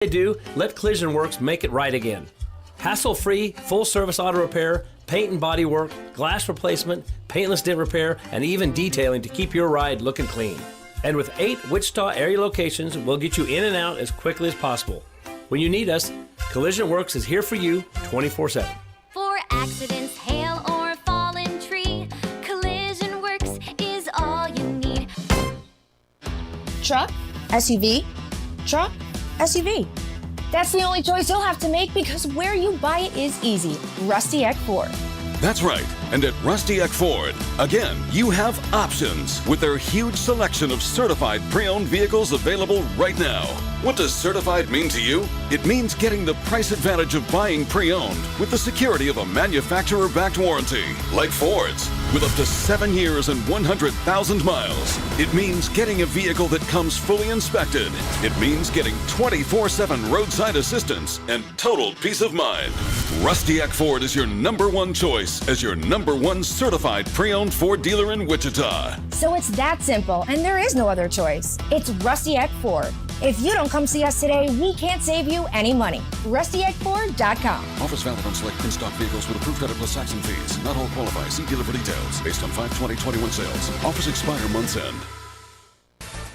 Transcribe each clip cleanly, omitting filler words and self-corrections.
They do, let Collision Works make it right again. Hassle-free, full-service auto repair, paint and body work, glass replacement, paintless dent repair, and even detailing to keep your ride looking clean. And with 8 Wichita area locations, we'll get you in and out as quickly as possible. When you need us, Collision Works is here for you 24/7. For accidents, hail, or fallen tree, Collision Works is all you need. Truck, SUV, truck, SUV. That's the only choice you'll have to make because where you buy it is easy. Rusty Eck Ford. That's right. And at Rusty Eck Ford, again, you have options with their huge selection of certified pre-owned vehicles available right now. What does certified mean to you? It means getting the price advantage of buying pre-owned with the security of a manufacturer-backed warranty, like Ford's, with up to 7 years and 100,000 miles. It means getting a vehicle that comes fully inspected. It means getting 24/7 roadside assistance and total peace of mind. Rusty Eck Ford is your #1 choice as your #1 certified pre-owned Ford dealer in Wichita. So it's that simple, and there is no other choice. It's Rusty Eck Ford. If you don't come see us today, we can't save you any money. RustyEckFord.com. Offers valid on select in-stock vehicles with approved credit plus tax and fees. Not all qualify. See dealer for details. Based on 5/20/21 sales. Offers expire month's end.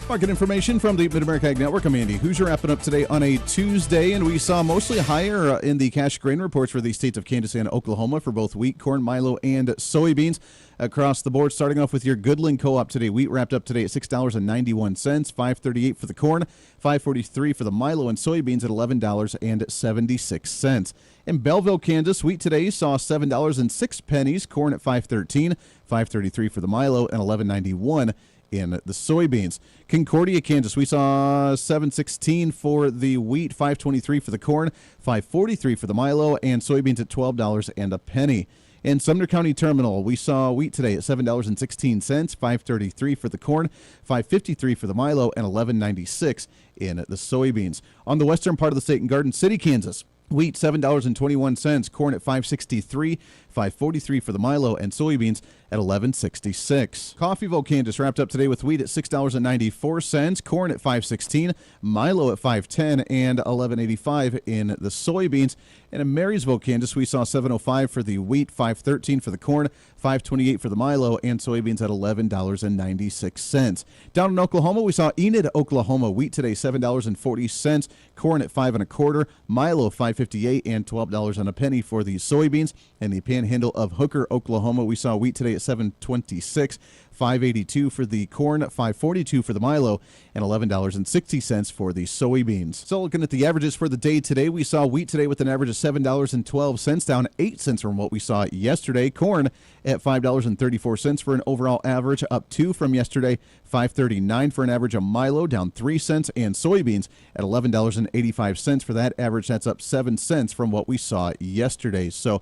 Market information from the Mid-America Ag Network. I'm Andy Hooser, wrapping up today on a Tuesday, and we saw mostly higher in the cash grain reports for the states of Kansas and Oklahoma for both wheat, corn, milo, and soybeans across the board. Starting off with your Goodland Co-op today. Wheat wrapped up today at $6.91, $5.38 for the corn, $5.43 for the milo, and soybeans at $11.76. In Belleville, Kansas, wheat today saw $7.06, corn at $5.13, $5.33 for the milo, and $11.91 in the soybeans. Concordia, Kansas, we saw $7.16 for the wheat, $5.23 for the corn, $5.43 for the milo, and soybeans at $12 and a penny. In Sumner County Terminal, we saw wheat today at $7.16, $5.33 for the corn, $5.53 for the milo, and $11.96 in the soybeans. On the western part of the state in Garden City, Kansas, wheat $7.21, corn at $5.63, $5.43 for the milo, and soybeans at $11.66. Coffeyville, Kansas wrapped up today with wheat at $6.94, corn at $5.16, milo at $5.10, and $11.85 in the soybeans. And in Marysville, Kansas, we saw $7.05 for the wheat, $5.13 for the corn, $5.28 for the milo, and soybeans at $11.96. Down in Oklahoma, we saw Enid, Oklahoma, wheat today $7.40, corn at $5.25, milo $5.58, and $12 and a penny for the soybeans. And the Panhandle of Hooker, Oklahoma, we saw wheat today at $7.26, $5.82 for the corn, $5.42 for the milo, and $11.60 for the soybeans. So looking at the averages for the day today, we saw wheat today with an average of $7.12, down 8 cents from what we saw yesterday. Corn at $5.34 for an overall average, up 2 from yesterday. $5.39 for an average of milo, down 3 cents, and soybeans at $11.85 for that average. That's up 7 cents from what we saw yesterday. So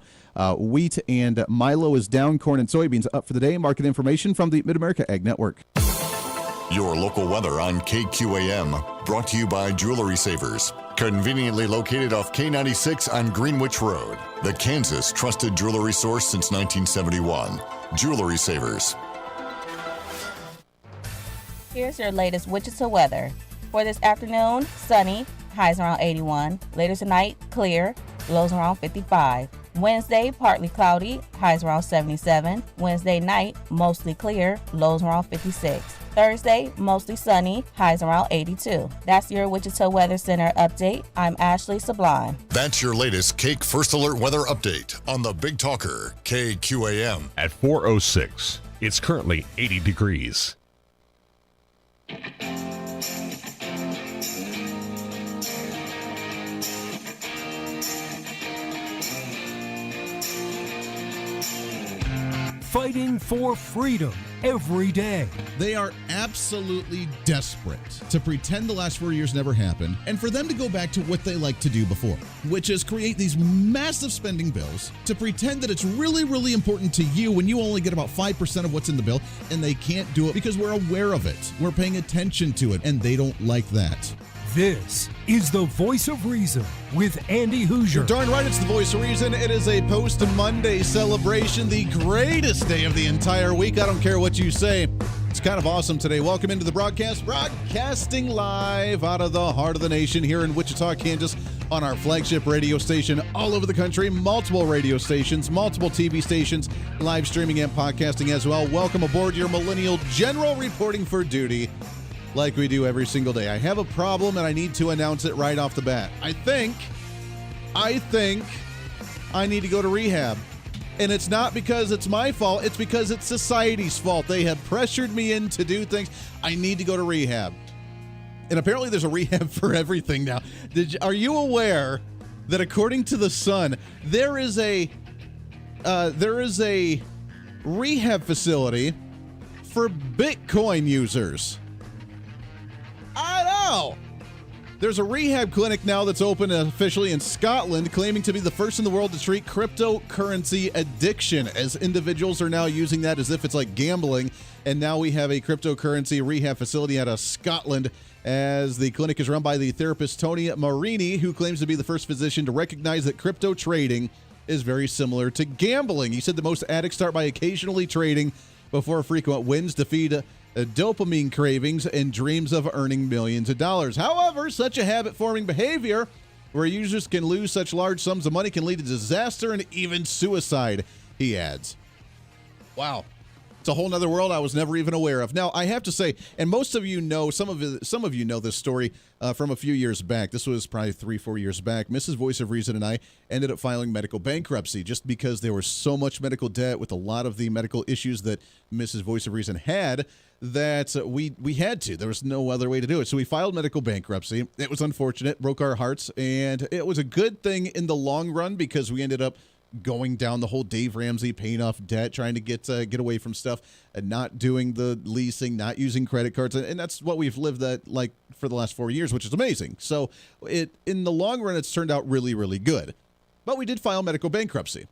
wheat and milo is down, corn and soybeans up for the day. Market information from the Mid-America Ag Network. Your local weather on KQAM, brought to you by Jewelry Savers, conveniently located off K96 on Greenwich Road, the Kansas trusted jewelry source since 1971. Jewelry Savers. Here's your latest Wichita weather. For this afternoon, sunny, highs around 81. Later tonight, clear, lows around 55. Wednesday, partly cloudy, highs around 77. Wednesday night, mostly clear, lows around 56. Thursday, mostly sunny, highs around 82. That's your Wichita Weather Center update. I'm Ashley Sublime. That's your latest Cake First Alert weather update on the Big Talker, KQAM. At 4:06, it's currently 80 degrees. Fighting for freedom every day. They are absolutely desperate to pretend the last 4 years never happened and for them to go back to what they liked to do before, which is create these massive spending bills to pretend that it's really, really important to you when you only get about 5% of what's in the bill, and they can't do it because we're aware of it. We're paying attention to it, and they don't like that. This is the Voice of Reason with Andy Hooser. You're darn right, it's the Voice of Reason. It is a post-Monday celebration, the greatest day of the entire week. I don't care what you say. It's kind of awesome today. Welcome into the broadcast, broadcasting live out of the heart of the nation here in Wichita, Kansas, on our flagship radio station all over the country, multiple radio stations, multiple TV stations, live streaming and podcasting as well. Welcome aboard your Millennial General reporting for duty like we do every single day. I have a problem and I need to announce it right off the bat. I think I need to go to rehab. And it's not because it's my fault. It's because it's society's fault. They have pressured me in to do things. I need to go to rehab. And apparently there's a rehab for everything now. Are you aware that according to The Sun, there is a rehab facility for Bitcoin users? I know. There's a rehab clinic now that's open officially in Scotland, claiming to be the first in the world to treat cryptocurrency addiction, as individuals are now using that as if it's like gambling. And now we have a cryptocurrency rehab facility out of Scotland, as the clinic is run by the therapist Tony Marini, who claims to be the first physician to recognize that crypto trading is very similar to gambling. He said the most addicts start by occasionally trading before frequent wins to feed dopamine cravings and dreams of earning millions of dollars. However, such a habit-forming behavior where users can lose such large sums of money can lead to disaster and even suicide, he adds. Wow. It's a whole nother world I was never even aware of. Now, I have to say, and most of you know, some of you know this story from a few years back. This was probably 3-4 years back. Mrs. Voice of Reason and I ended up filing medical bankruptcy just because there was so much medical debt with a lot of the medical issues that Mrs. Voice of Reason had that we had to. There was no other way to do it. So we filed medical bankruptcy. It was unfortunate, broke our hearts, and it was a good thing in the long run because we ended up going down the whole Dave Ramsey paying off debt, trying to get away from stuff, and not doing the leasing, not using credit cards, and that's what we've lived at like for the last 4 years, which is amazing. So in the long run, it's turned out really, really good. But we did file medical bankruptcy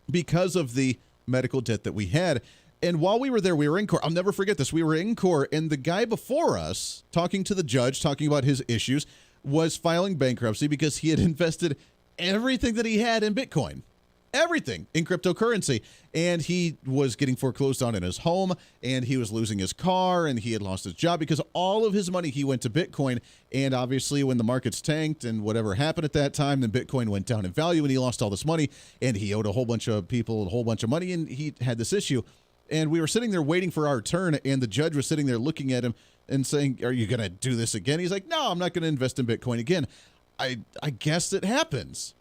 because of the medical debt that we had. And while we were there, we were in court. I'll never forget this. We were in court, and the guy before us, talking to the judge, talking about his issues, was filing bankruptcy because he had invested everything that he had in Bitcoin. Everything in cryptocurrency. And he was getting foreclosed on in his home, and he was losing his car, and he had lost his job because all of his money he went to Bitcoin. And obviously when the markets tanked and whatever happened at that time, then Bitcoin went down in value and he lost all this money, and he owed a whole bunch of people a whole bunch of money, and he had this issue. And we were sitting there waiting for our turn, and the judge was sitting there looking at him and saying, "Are you going to do this again?" He's like, "No, I'm not going to invest in Bitcoin again." I guess it happens.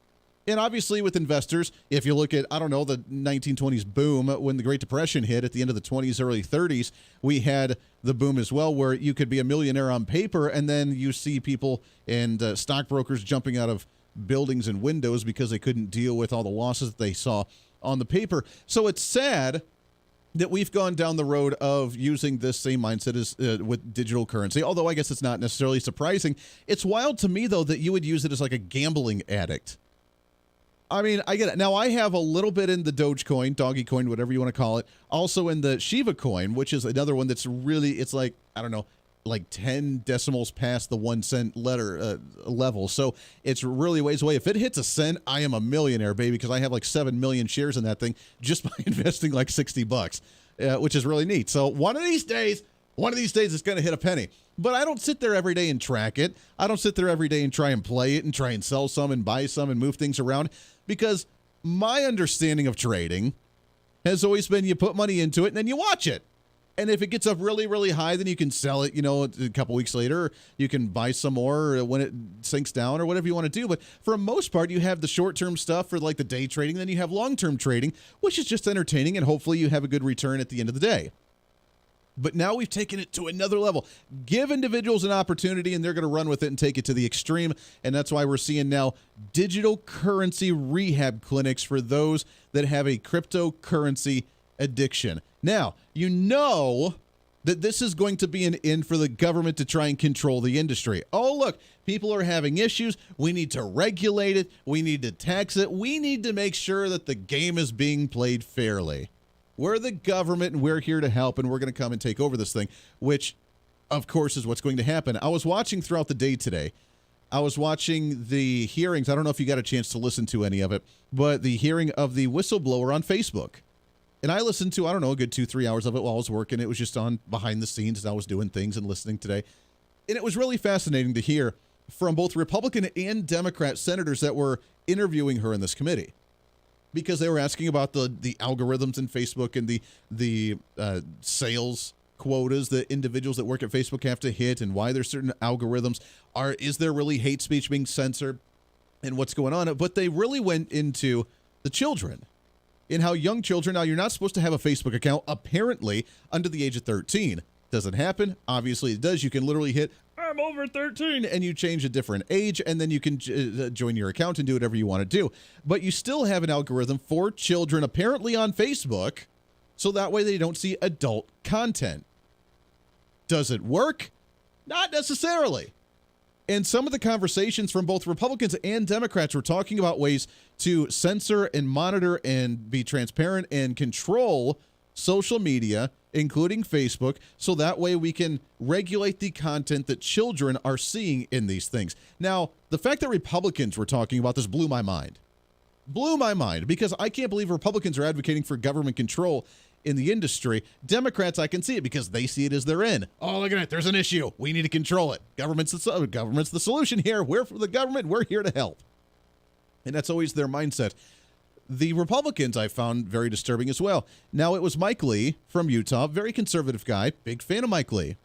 And obviously with investors, if you look at, I don't know, the 1920s boom, when the Great Depression hit at the end of the 20s, early 30s, we had the boom as well where you could be a millionaire on paper, and then you see people and stockbrokers jumping out of buildings and windows because they couldn't deal with all the losses that they saw on the paper. So it's sad that we've gone down the road of using this same mindset as with digital currency, although I guess it's not necessarily surprising. It's wild to me, though, that you would use it as like a gambling addict. I mean, I get it. Now, I have a little bit in the Dogecoin, Doggy Coin, whatever you want to call it. Also in the Shiba Coin, which is another one that's really, it's like, I don't know, like 10 decimals past the 1 cent level. So it's really ways away. If it hits a cent, I am a millionaire, baby, because I have like 7 million shares in that thing just by investing like $60, which is really neat. So one of these days, it's going to hit a penny. But I don't sit there every day and track it. I don't sit there every day and try and play it and try and sell some and buy some and move things around, because my understanding of trading has always been you put money into it and then you watch it. And if it gets up really, really high, then you can sell it, a couple weeks later. Or you can buy some more when it sinks down or whatever you want to do. But for the most part, you have the short-term stuff for like the day trading. Then you have long-term trading, which is just entertaining. And hopefully you have a good return at the end of the day. But now we've taken it to another level. Give individuals an opportunity, and they're going to run with it and take it to the extreme. And that's why we're seeing now digital currency rehab clinics for those that have a cryptocurrency addiction. Now, you know that this is going to be an end for the government to try and control the industry. Oh, look, people are having issues. We need to regulate it. We need to tax it. We need to make sure that the game is being played fairly. We're the government, and we're here to help, and we're going to come and take over this thing, which, of course, is what's going to happen. I was watching throughout the day today. I was watching the hearings. I don't know if you got a chance to listen to any of it, but the hearing of the whistleblower on Facebook. And I listened to, I don't know, a good 2-3 hours of it while I was working. It was just on behind the scenes as I was doing things and listening today. And it was really fascinating to hear from both Republican and Democrat senators that were interviewing her in this committee, because they were asking about the algorithms in Facebook and the sales quotas that individuals that work at Facebook have to hit, and why there's certain algorithms. Is there really hate speech being censored, and what's going on? But they really went into the children and how young children, now you're not supposed to have a Facebook account apparently under the age of 13. Does it happen? Obviously it does. You can literally hit I'm over 13 and you change a different age, and then you can join your account and do whatever you want to do. But you still have an algorithm for children apparently on Facebook, so that way they don't see adult content. Does it work? Not necessarily. And some of the conversations from both Republicans and Democrats were talking about ways to censor and monitor and be transparent and control social media, including Facebook, so that way we can regulate the content that children are seeing in these things. Now, the fact that Republicans were talking about this blew my mind. Blew my mind, because I can't believe Republicans are advocating for government control in the industry. Democrats, I can see it because they see it as their end. Oh, look at it. There's an issue. We need to control it. Government's the solution here. We're for the government. We're here to help. And that's always their mindset. The Republicans I found very disturbing as well. Now, it was Mike Lee from Utah, very conservative guy, big fan of Mike Lee.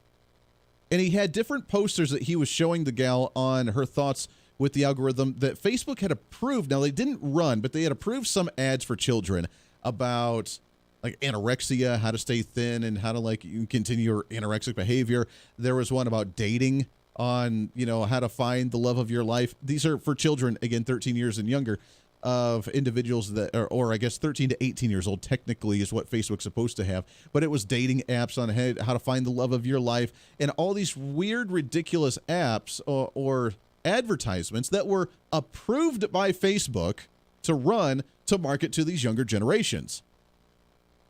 And he had different posters that he was showing the gal on her thoughts with the algorithm that Facebook had approved. Now, they didn't run, but they had approved some ads for children about like anorexia, how to stay thin, and how to continue your anorexic behavior. There was one about dating on, how to find the love of your life. These are for children, again, 13 years and younger, of individuals that or I guess 13 to 18 years old technically is what Facebook's supposed to have. But it was dating apps on how to find the love of your life, and all these weird, ridiculous apps or advertisements that were approved by Facebook to run to market to these younger generations.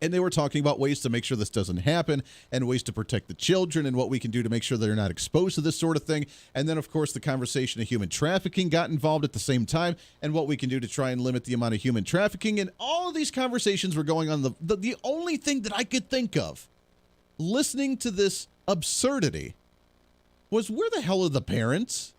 And they were talking about ways to make sure this doesn't happen, and ways to protect the children, and what we can do to make sure they're not exposed to this sort of thing. And then, of course, the conversation of human trafficking got involved at the same time, and what we can do to try and limit the amount of human trafficking. And all of these conversations were going on. The only thing that I could think of, listening to this absurdity, was where the hell are the parents?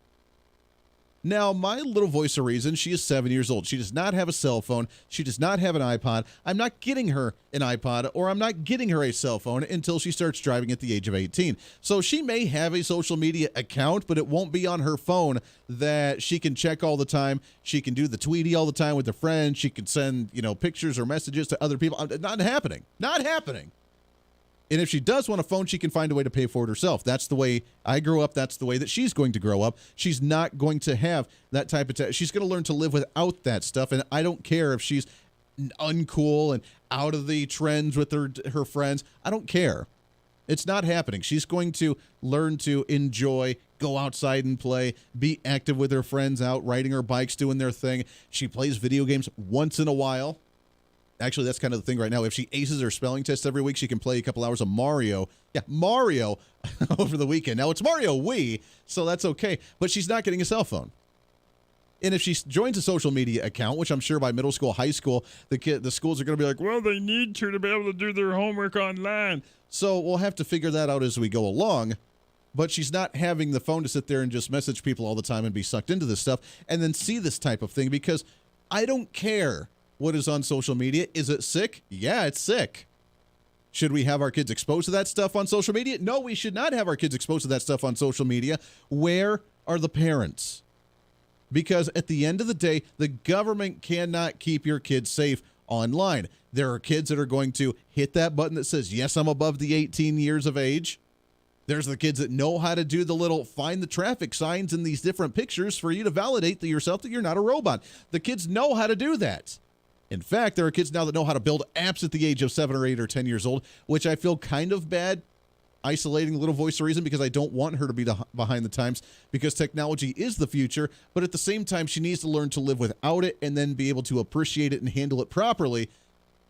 Now, my little voice of reason, she is 7 years old. She does not have a cell phone. She does not have an iPod. I'm not getting her an iPod, or I'm not getting her a cell phone until she starts driving at the age of 18. So she may have a social media account, but it won't be on her phone that she can check all the time. She can do the Tweety all the time with her friends. She can send, pictures or messages to other people. Not happening. Not happening. And if she does want a phone, she can find a way to pay for it herself. That's the way I grew up. That's the way that she's going to grow up. She's not going to have that type of she's going to learn to live without that stuff. And I don't care if she's uncool and out of the trends with her friends. I don't care. It's not happening. She's going to learn to enjoy, go outside and play, be active with her friends out, riding her bikes, doing their thing. She plays video games once in a while. Actually, that's kind of the thing right now. If she aces her spelling test every week, she can play a couple hours of Mario. Yeah, Mario over the weekend. Now, it's Mario Wii, so that's okay. But she's not getting a cell phone. And if she joins a social media account, which I'm sure by middle school, high school, the schools are going to be like, well, they need to be able to do their homework online. So we'll have to figure that out as we go along. But she's not having the phone to sit there and just message people all the time and be sucked into this stuff and then see this type of thing, because I don't care what is on social media. Is it sick? Yeah, it's sick. Should we have our kids exposed to that stuff on social media? No, we should not have our kids exposed to that stuff on social media. Where are the parents? Because at the end of the day, the government cannot keep your kids safe online. There are kids that are going to hit that button that says, yes, I'm above the 18 years of age. There's the kids that know how to do the little find the traffic signs in these different pictures for you to validate to yourself that you're not a robot. The kids know how to do that. In fact, there are kids now that know how to build apps at the age of 7 or 8 or 10 years old, which I feel kind of bad isolating Little Voice of Reason, because I don't want her to be behind the times, because technology is the future. But at the same time, she needs to learn to live without it and then be able to appreciate it and handle it properly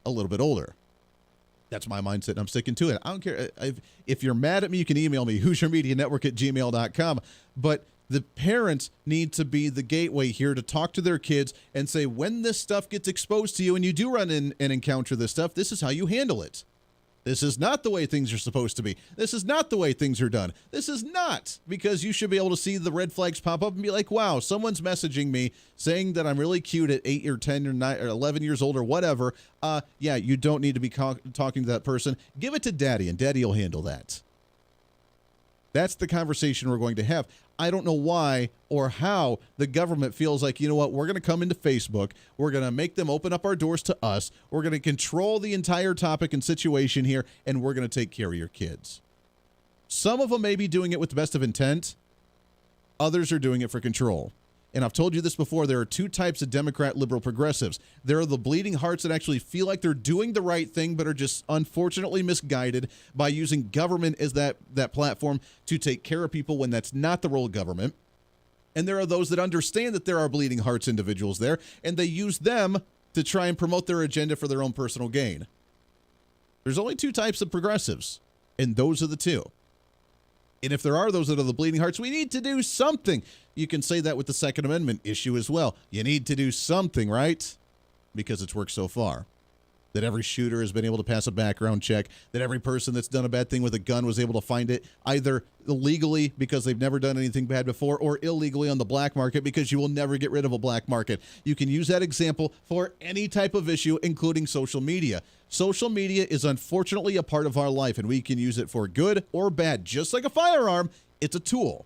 a little bit older. That's my mindset, and I'm sticking to it. I don't care. If you're mad at me, you can email me, HooserMediaNetwork@gmail.com. But The parents need to be the gateway here to talk to their kids and say, when this stuff gets exposed to you and you do run in and encounter this stuff, this is how you handle it. This is not the way things are supposed to be. This is not the way things are done. This is not, because you should be able to see the red flags pop up and be like, wow, someone's messaging me saying that I'm really cute at 8 or 10 or 9 or 11 years old or whatever. Yeah, you don't need to be talking to that person. Give it to daddy, and daddy will handle that. That's the conversation we're going to have. I don't know why or how the government feels like, you know what, we're going to come into Facebook, we're going to make them open up our doors to us, we're going to control the entire topic and situation here, and we're going to take care of your kids. Some of them may be doing it with the best of intent. Others are doing it for control. And I've told you this before, there are two types of Democrat, liberal, progressives. There are the bleeding hearts that actually feel like they're doing the right thing, but are just unfortunately misguided by using government as that platform to take care of people when that's not the role of government. And there are those that understand that there are bleeding hearts individuals there, and they use them to try and promote their agenda for their own personal gain. There's only two types of progressives, and those are the two. And if there are those that are the bleeding hearts, we need to do something. You can say that with the Second Amendment issue as well. You need to do something, right? Because it's worked so far. That every shooter has been able to pass a background check, that every person that's done a bad thing with a gun was able to find it either illegally because they've never done anything bad before, or illegally on the black market because you will never get rid of a black market. You can use that example for any type of issue, including social media. Social media is unfortunately a part of our life, and we can use it for good or bad. Just like a firearm, it's a tool.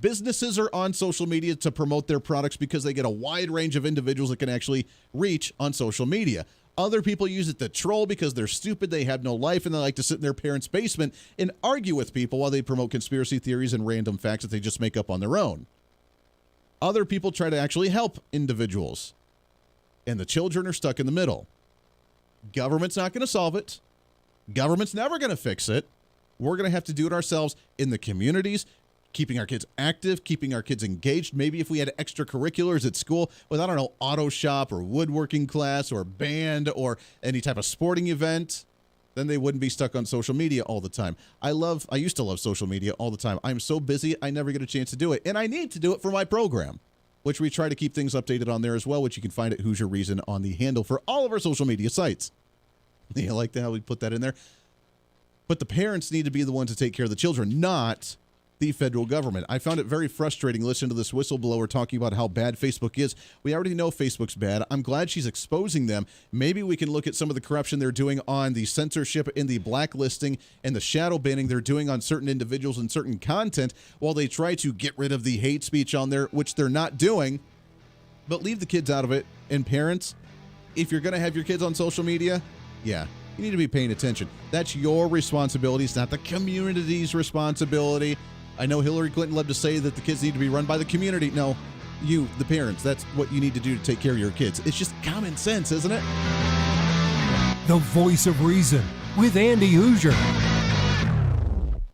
Businesses are on social media to promote their products because they get a wide range of individuals that can actually reach on social media. Other people use it to troll because they're stupid, they have no life, and they like to sit in their parents' basement and argue with people while they promote conspiracy theories and random facts that they just make up on their own. Other people try to actually help individuals, and the children are stuck in the middle. Government's not going to solve it. Government's never going to fix it. We're going to have to do it ourselves in the communities, keeping our kids active, keeping our kids engaged. Maybe if we had extracurriculars at school with, I don't know, auto shop or woodworking class or band or any type of sporting event, then they wouldn't be stuck on social media all the time. I used to love social media all the time. I'm so busy, I never get a chance to do it. And I need to do it for my program, which we try to keep things updated on there as well, which you can find at Hooser Reason on the handle for all of our social media sites. You like how we put that in there? But the parents need to be the ones to take care of the children, not the federal government. I found it very frustrating listening to this whistleblower talking about how bad Facebook is. We already know Facebook's bad. I'm glad she's exposing them. Maybe we can look at some of the corruption they're doing on the censorship and the blacklisting and the shadow banning they're doing on certain individuals and certain content while they try to get rid of the hate speech on there, which they're not doing. But leave the kids out of it. And parents, if you're going to have your kids on social media, yeah, you need to be paying attention. That's your responsibility. It's not the community's responsibility. I know Hillary Clinton loved to say that the kids need to be run by the community. No, you, the parents, that's what you need to do to take care of your kids. It's just common sense, isn't it? The Voice of Reason with Andy Hooser.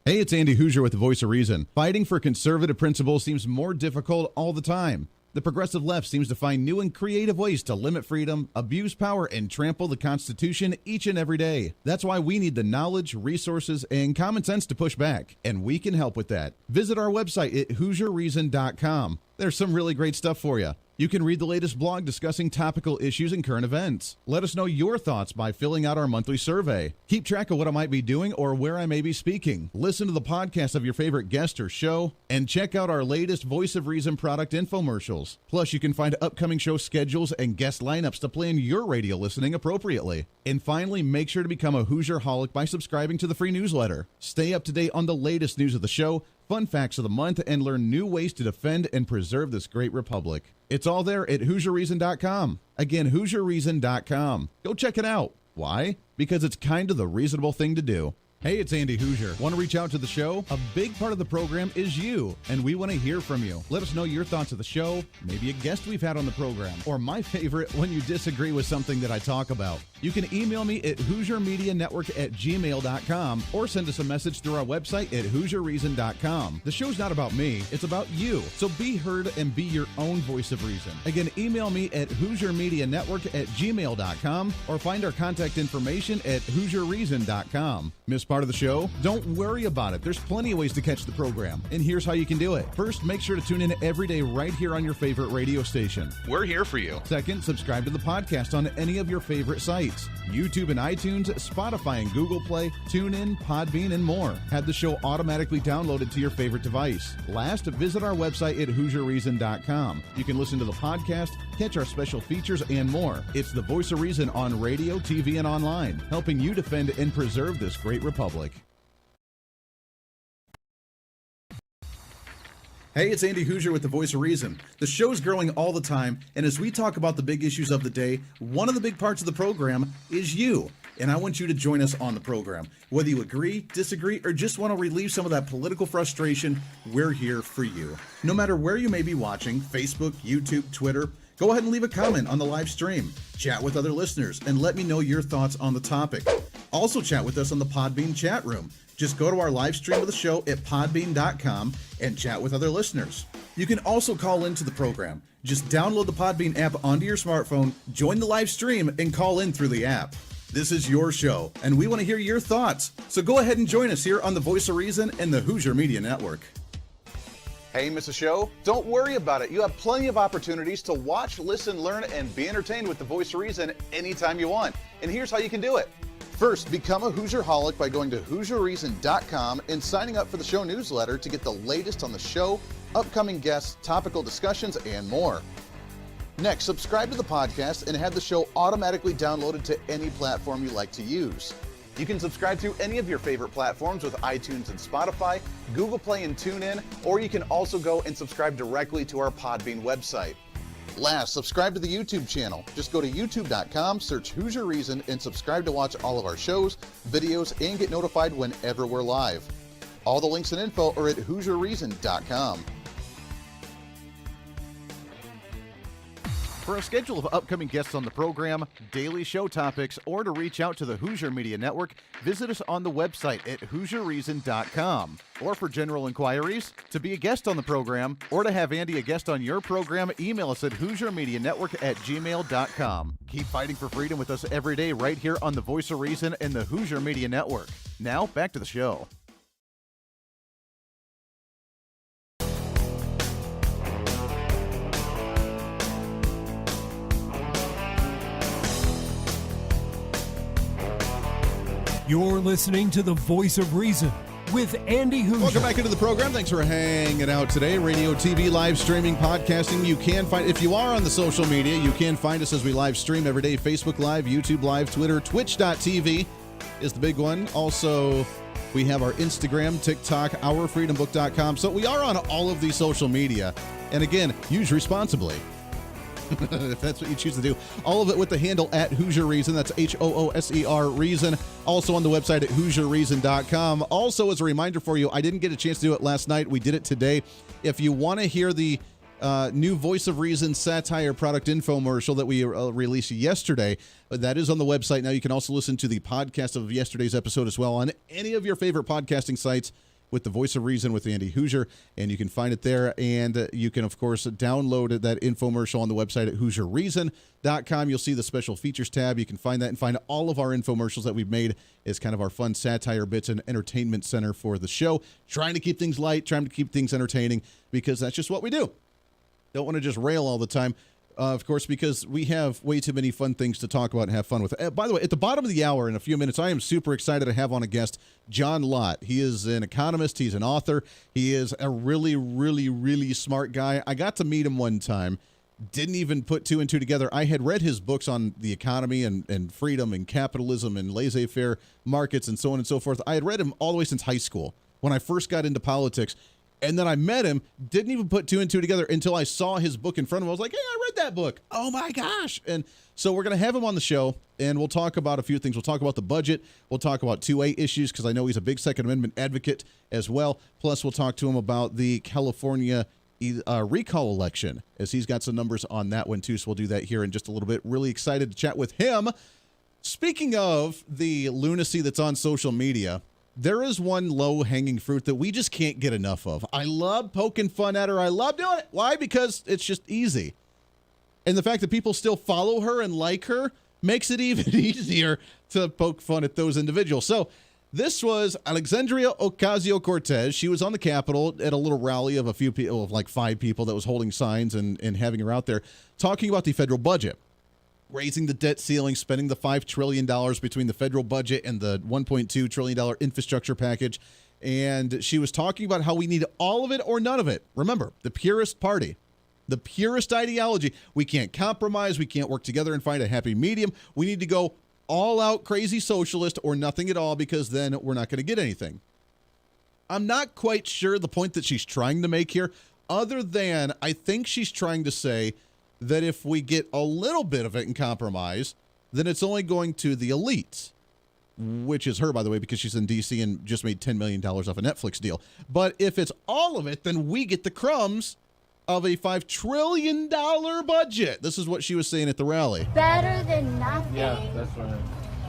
Hey, it's Andy Hooser with the Voice of Reason. Fighting for conservative principles seems more difficult all the time. The progressive left seems to find new and creative ways to limit freedom, abuse power, and trample the Constitution each and every day. That's why we need the knowledge, resources, and common sense to push back, and we can help with that. Visit our website at HooserReason.com. There's some really great stuff for you. You can read the latest blog discussing topical issues and current events. Let us know your thoughts by filling out our monthly survey. Keep track of what I might be doing or where I may be speaking. Listen to the podcast of your favorite guest or show, and check out our latest Voice of Reason product infomercials. Plus, you can find upcoming show schedules and guest lineups to plan your radio listening appropriately. And finally, make sure to become a Hoosier-holic by subscribing to the free newsletter. Stay up to date on the latest news of the show, fun facts of the month, and learn new ways to defend and preserve this great republic. It's all there at HooserReason.com. Again, HooserReason.com. Go check it out. Why? Because it's kind of the reasonable thing to do. Hey, it's Andy Hooser. Want to reach out to the show? A big part of the program is you, and we want to hear from you. Let us know your thoughts of the show, maybe a guest we've had on the program, or my favorite, when you disagree with something that I talk about. You can email me at HooserMediaNetwork@gmail.com or send us a message through our website at HooserReason.com. The show's not about me, it's about you. So be heard and be your own voice of reason. Again, email me at HooserMediaNetwork@gmail.com or find our contact information at HooserReason.com. Miss part of the show? Don't worry about it. There's plenty of ways to catch the program, and here's how you can do it. First, make sure to tune in every day right here on your favorite radio station. We're here for you. Second, subscribe to the podcast on any of your favorite sites. YouTube and iTunes, Spotify and Google Play, TuneIn, Podbean, and more. Have the show automatically downloaded to your favorite device. Last, visit our website at HooserReason.com. You can listen to the podcast, catch our special features, and more. It's the voice of reason on radio, TV, and online, helping you defend and preserve this great republic. Hey, it's Andy Hooser with the Voice of Reason. The show's growing all the time, and as we talk about the big issues of the day, one of the big parts of the program is you. And I want you to join us on the program. Whether you agree, disagree, or just want to relieve some of that political frustration, we're here for you. No matter where you may be watching, Facebook, YouTube, Twitter, go ahead and leave a comment on the live stream. Chat with other listeners and let me know your thoughts on the topic. Also chat with us on the Podbean chat room. Just go to our live stream of the show at podbean.com and chat with other listeners. You can also call into the program. Just download the Podbean app onto your smartphone, join the live stream, and call in through the app. This is your show, and we want to hear your thoughts. So go ahead and join us here on the Voice of Reason and the Hooser Media Network. Hey, miss a show? Don't worry about it. You have plenty of opportunities to watch, listen, learn, and be entertained with the Voice of Reason anytime you want. And here's how you can do it. First, become a Hooserholic by going to HooserReason.com and signing up for the show newsletter to get the latest on the show, upcoming guests, topical discussions, and more. Next, subscribe to the podcast and have the show automatically downloaded to any platform you like to use. You can subscribe through any of your favorite platforms with iTunes and Spotify, Google Play and TuneIn, or you can also go and subscribe directly to our Podbean website. Last, subscribe to the YouTube channel. Just go to youtube.com, search Hooser Reason, and subscribe to watch all of our shows, videos, and get notified whenever we're live. All the links and info are at HooserReason.com. For a schedule of upcoming guests on the program, daily show topics, or to reach out to the Hooser Media Network, visit us on the website at HooserReason.com. Or for general inquiries, to be a guest on the program, or to have Andy a guest on your program, email us at HooserMediaNetwork@gmail.com. Keep fighting for freedom with us every day right here on the Voice of Reason and the Hooser Media Network. Now, back to the show. You're listening to the Voice of Reason with Andy Hooser. Welcome back into the program. Thanks for hanging out today. Radio, TV, live streaming, podcasting. You can find, if you are on the social media, you can find us as we live stream every day. Facebook Live, YouTube Live, Twitter, Twitch.tv is the big one. Also, we have our Instagram, TikTok, OurFreedomBook.com. So we are on all of these social media. And again, use responsibly. If that's what you choose to do. All of it with the handle at Hooser Reason. That's HOOSER Reason. Also on the website at HooserReason.com. Also, as a reminder for you, I didn't get a chance to do it last night. We did it today. If you want to hear the new Voice of Reason satire product infomercial that we released yesterday, that is on the website. Now you can also listen to the podcast of yesterday's episode as well on any of your favorite podcasting sites with the Voice of Reason with Andy Hooser, and you can find it there. And you can, of course, download that infomercial on the website at HooserReason.com. You'll see the special features tab. You can find that and find all of our infomercials that we've made as kind of our fun satire bits and entertainment center for the show. Trying to keep things light, trying to keep things entertaining, because that's just what we do. Don't want to just rail all the time. Of course, because we have way too many fun things to talk about and have fun with. By the way, at the bottom of the hour in a few minutes, I am super excited to have on a guest, John LOTT. He is an economist. He's an author. He is a really, really, really smart guy. I got to meet him one time. Didn't even put two and two together. I had read his books on the economy and freedom and capitalism and laissez-faire markets and so on and so forth. I had read him all the way since high school when I first got into politics. And then I met him, didn't even put two and two together until I saw his book in front of him. I was like, hey, I read that book. Oh, my gosh. And so we're going to have him on the show, and we'll talk about a few things. We'll talk about the budget. We'll talk about 2A issues, because I know he's a big Second Amendment advocate as well. Plus, we'll talk to him about the California recall election, as he's got some numbers on that one, too. So we'll do that here in just a little bit. Really excited to chat with him. Speaking of the lunacy that's on social media, there is one low-hanging fruit that we just can't get enough of. I love poking fun at her. I love doing it. Why? Because it's just easy. And the fact that people still follow her and like her makes it even easier to poke fun at those individuals. So This was Alexandria Ocasio-Cortez. She was on the Capitol at a little rally of a few people, of like 5 people that was holding signs and having her out there talking about the federal budget. Raising the debt ceiling, spending the $5 trillion between the federal budget and the $1.2 trillion infrastructure package. And she was talking about how we need all of it or none of it. Remember, the purest party, the purest ideology. We can't compromise. We can't work together and find a happy medium. We need to go all out crazy socialist or nothing at all, because then we're not going to get anything. I'm not quite sure the point that she's trying to make here, other than I think she's trying to say that if we get a little bit of it in compromise, then it's only going to the elites, which is her, by the way, because she's in D.C. and just made $10 million off a Netflix deal. But if it's all of it, then we get the crumbs of a $5 trillion budget. This is what she was saying at the rally. Better than nothing? Yeah, that's right.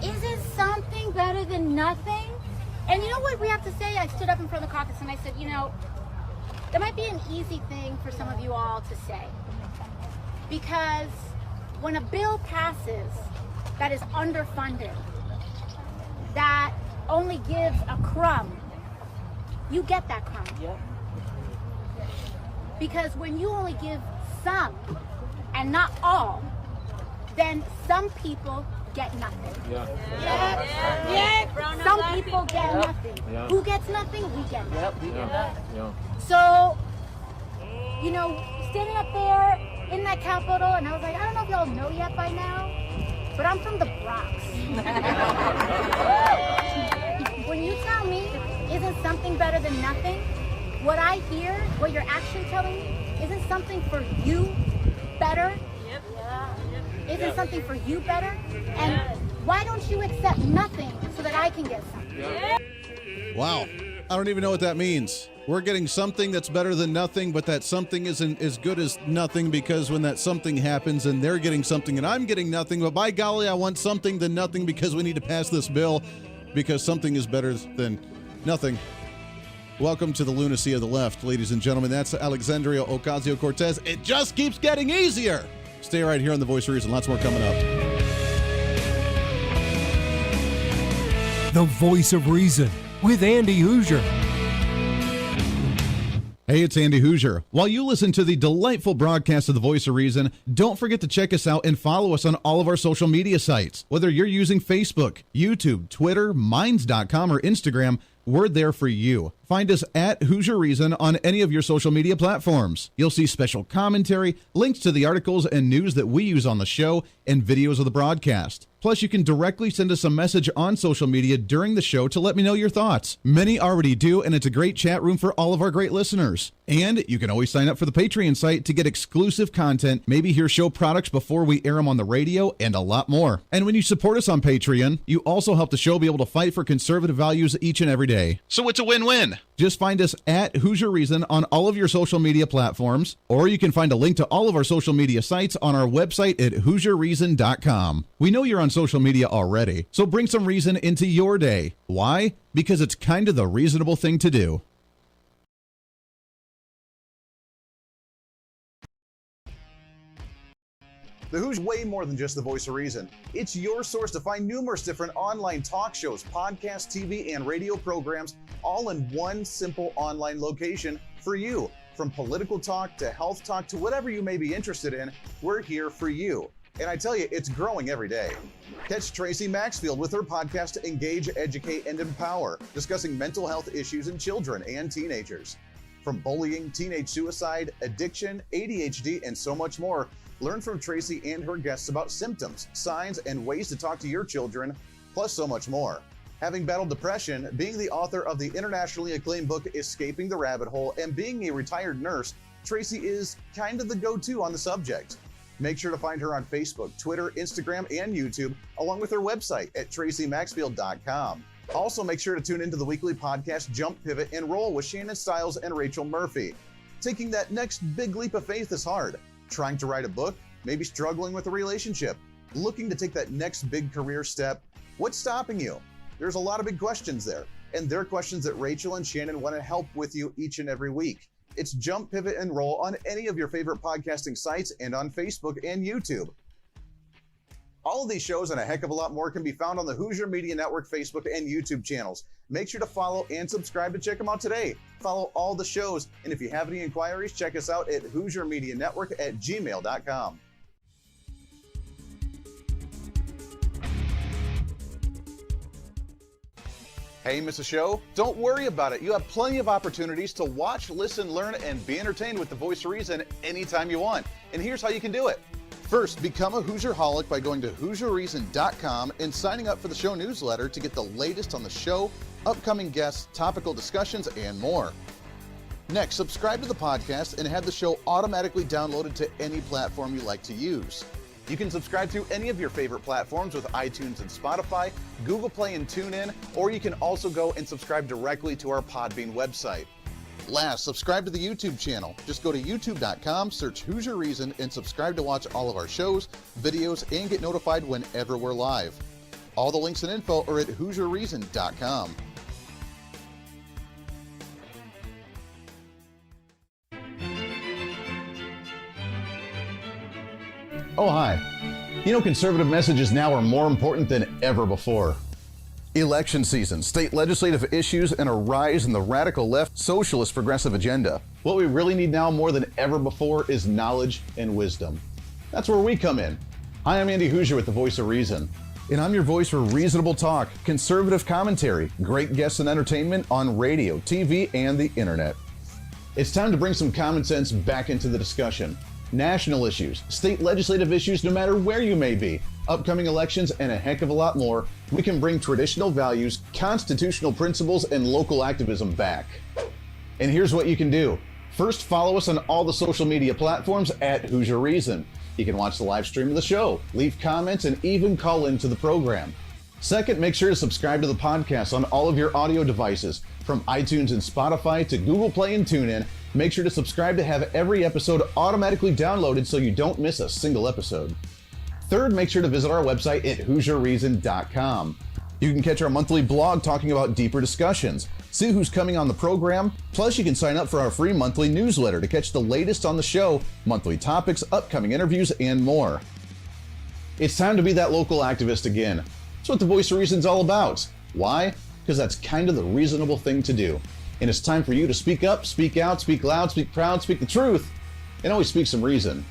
Isn't something better than nothing? And you know what we have to say? I stood up in front of the caucus and I said, you know, that might be an easy thing for some of you all to say. Because when a bill passes that is underfunded, that only gives a crumb, you get that crumb. Yep. Because when you only give some and not all, then some people get nothing. Yeah. Some people get nothing. Yeah. Who gets nothing? We get nothing. Yeah. So, you know, standing up there in that Capitol, and I was like, I don't know if y'all know yet by now, but I'm from the Bronx. When you tell me, isn't something better than nothing? What I hear, what you're actually telling me, isn't something for you better? Yep. Isn't something for you better? And why don't you accept nothing so that I can get something? Wow. I don't even know what that means. We're getting something that's better than nothing, but that something isn't as good as nothing, because when that something happens and they're getting something and I'm getting nothing, but by golly, I want something than nothing because we need to pass this bill because something is better than nothing. Welcome to the lunacy of the left, ladies and gentlemen. That's Alexandria Ocasio-Cortez. It just keeps getting easier. Stay right here on The Voice of Reason. Lots more coming up. The Voice of Reason with Andy Hooser. Hey, it's Andy Hooser. While you listen to the delightful broadcast of The Voice of Reason, don't forget to check us out and follow us on all of our social media sites. Whether you're using Facebook, YouTube, Twitter, Minds.com, or Instagram, we're there for you. Find us at Hooser Reason on any of your social media platforms. You'll see special commentary, links to the articles and news that we use on the show, and videos of the broadcast. Plus, you can directly send us a message on social media during the show to let me know your thoughts. Many already do, and it's a great chat room for all of our great listeners. And you can always sign up for the Patreon site to get exclusive content, maybe hear show products before we air them on the radio, and a lot more. And when you support us on Patreon, you also help the show be able to fight for conservative values each and every day. So it's a win-win. Just find us at Hooser Reason on all of your social media platforms, or you can find a link to all of our social media sites on our website at HooserReason.com. We know you're on social media already, so bring some reason into your day. Why? Because it's kind of the reasonable thing to do. The Who's way more than just the voice of reason. It's your source to find numerous different online talk shows, podcasts, TV, and radio programs, all in one simple online location for you. From political talk to health talk to whatever you may be interested in, we're here for you. And I tell you, it's growing every day. Catch Tracy Maxfield with her podcast, Engage, Educate, and Empower, discussing mental health issues in children and teenagers. From bullying, teenage suicide, addiction, ADHD, and so much more, learn from Tracy and her guests about symptoms, signs, and ways to talk to your children, plus so much more. Having battled depression, being the author of the internationally acclaimed book, Escaping the Rabbit Hole, and being a retired nurse, Tracy is kind of the go-to on the subject. Make sure to find her on Facebook, Twitter, Instagram, and YouTube, along with her website at tracymaxfield.com. Also, make sure to tune into the weekly podcast, Jump, Pivot, and Roll with Shannon Stiles and Rachel Murphy. Taking that next big leap of faith is hard. Trying to write a book, maybe struggling with a relationship, looking to take that next big career step. What's stopping you? There's a lot of big questions there, and they're questions that Rachel and Shannon want to help with you each and every week. It's Jump, Pivot, and Roll on any of your favorite podcasting sites and on Facebook and YouTube. All of these shows and a heck of a lot more can be found on the Hooser Media Network Facebook and YouTube channels. Make sure to follow and subscribe to check them out today. Follow all the shows, and if you have any inquiries, check us out at HooserMediaNetwork@gmail.com. Hey, miss a show? Don't worry about it. You have plenty of opportunities to watch, listen, learn, and be entertained with the Voice of Reason anytime you want. And here's how you can do it. First, become a Hooserholic by going to HooserReason.com and signing up for the show newsletter to get the latest on the show, upcoming guests, topical discussions, and more. Next, subscribe to the podcast and have the show automatically downloaded to any platform you like to use. You can subscribe through any of your favorite platforms with iTunes and Spotify, Google Play and TuneIn, or you can also go and subscribe directly to our Podbean website. Last, subscribe to the YouTube channel. Just go to youtube.com, search Hooser Reason, and subscribe to watch all of our shows, videos, and get notified whenever we're live. All the links and info are at HooserReason.com. Oh, hi. You know, conservative messages now are more important than ever before. Election season, state legislative issues, and a rise in the radical left socialist progressive agenda. What we really need now more than ever before is knowledge and wisdom. That's where we come in. Hi, I'm Andy Hooser with the Voice of Reason. And I'm your voice for reasonable talk, conservative commentary, great guests and entertainment on radio, TV, and the internet. It's time to bring some common sense back into the discussion. National issues, state legislative issues, no matter where you may be, upcoming elections, and a heck of a lot more, we can bring traditional values, constitutional principles, and local activism back. And here's what you can do. First, follow us on all the social media platforms at Hooser Reason. You can watch the live stream of the show, leave comments, and even call into the program. Second, make sure to subscribe to the podcast on all of your audio devices, from iTunes and Spotify to Google Play and TuneIn. Make sure to subscribe to have every episode automatically downloaded so you don't miss a single episode. Third, make sure to visit our website at HooserReason.com. You can catch our monthly blog talking about deeper discussions, see who's coming on the program, plus you can sign up for our free monthly newsletter to catch the latest on the show, monthly topics, upcoming interviews, and more. It's time to be that local activist again. That's what the Voice of Reason's all about. Why? Because that's kind of the reasonable thing to do. And it's time for you to speak up, speak out, speak loud, speak proud, speak the truth, and always speak some reason.